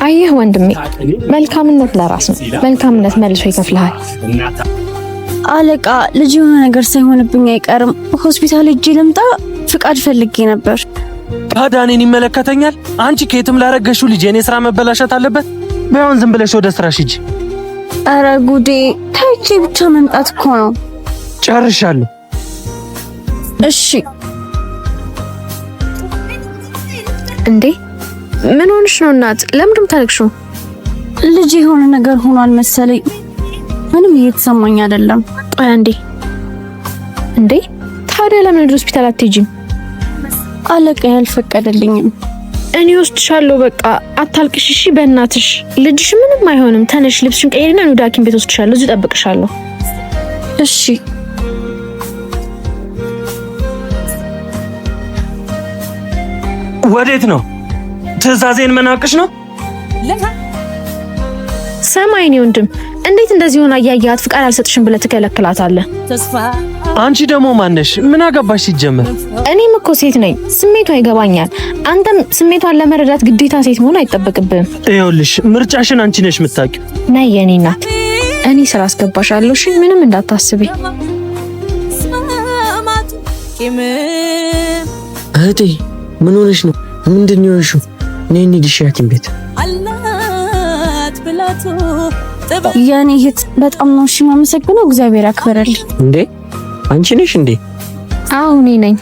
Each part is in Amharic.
አየህ ወንድሜ፣ መልካምነት ለራስ ነው። መልካምነት መልሶ ይከፍልሃል። አለቃ ልጅ የሆነ ነገር ሳይሆንብኝ አይቀርም። ሆስፒታል ሄጄ ልምጣ? ፍቃድ ፈልጌ ነበር። ታዲያ እኔን ይመለከተኛል? አንቺ ከየትም ላረገሽው ልጅ የኔ ስራ መበላሸት አለበት? ባይሆን ዝም ብለሽ ወደ ስራሽ ሂጂ። አረ ጉዴ! ታይቼ ብቻ መምጣት እኮ ነው። ጨርሻለሁ። እሺ። እንዴ ምን ሆነሽ ነው እናት? ለምንድን ታለቅሽው? ልጅ የሆነ ነገር ሆኗል መሰለኝ። ምንም እየተሰማኝ አይደለም። ቆይ አንዴ። እንዴ ታዲያ ለምን ወደ ሆስፒታል አትሄጂም? አለቃ ያልፈቀደልኝም። እኔ ወስድሻለሁ። በቃ አታልቅሽ እሺ? በእናትሽ ልጅሽ ምንም አይሆንም። ተነሽ፣ ልብስሽን ቀይሪና ወደ ሐኪም ቤት ወስድሻለሁ። እዚሁ እጠብቅሻለሁ። እሺ። ወዴት ነው? ትዕዛዜን መናቅሽ ነው? ሰማይኔ ወንድም፣ እንዴት እንደዚህ ሆና እያያት ፍቃድ አልሰጥሽም ብለህ ትከለክላታለህ? አንቺ ደግሞ ማነሽ? ምን አገባሽ ሲጀመር? እኔም እኮ ሴት ነኝ፣ ስሜቷ ይገባኛል። አንተም ስሜቷን ለመረዳት ግዴታ ሴት መሆን አይጠበቅብህም። ይኸውልሽ ምርጫሽን አንቺ ነሽ የምታውቂው። ነይ የኔ እናት፣ እኔ ስራ አስገባሻለሁ። እሺ ምንም እንዳታስቢ። እህቴ ምን ሆነሽ ነው? ምንድን ነው የሆንሽው? ነይ እንሂድ ሐኪም ቤት። የኔ እህት በጣም ነው እሺ የማመሰግነው። እግዚአብሔር ያክብርልኝ። እንዴ አንቺ ነሽ እንዴ? አዎ እኔ ነኝ።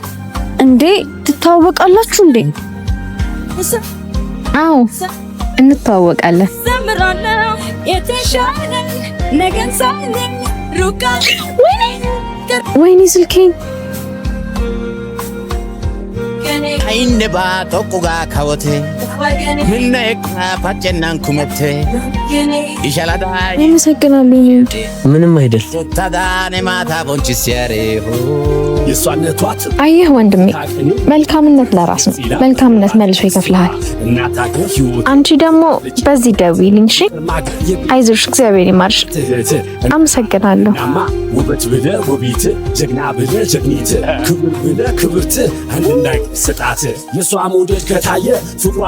እንዴ ትተዋወቃላችሁ እንዴ? አዎ እንተዋወቃለን። ወይኔ ስልኬን አይንባ ተቆጋ ካወቴ ምንነ ፓጨናን ኩመቴ ይሻላዳ አመሰግናለሁ። ምንም አይደል። ታዳኔ ማታ ቦንቺስ ያሬሁ የሷነቷት አየህ ወንድሜ፣ መልካምነት ለራስ ነው። መልካምነት መልሶ ይከፍልሃል። አንቺ ደግሞ በዚህ ደውይልኝ እሺ? አይዞሽ፣ እግዚአብሔር ይማርሽ። አመሰግናለሁ። ውበት ብለ ውቢት፣ ጀግና ብለ ጀግኒት፣ ክብር ብለ ክብርት፣ አንድናይ ሰጣት የሷ ሞዴል ከታየ ፍቅሯ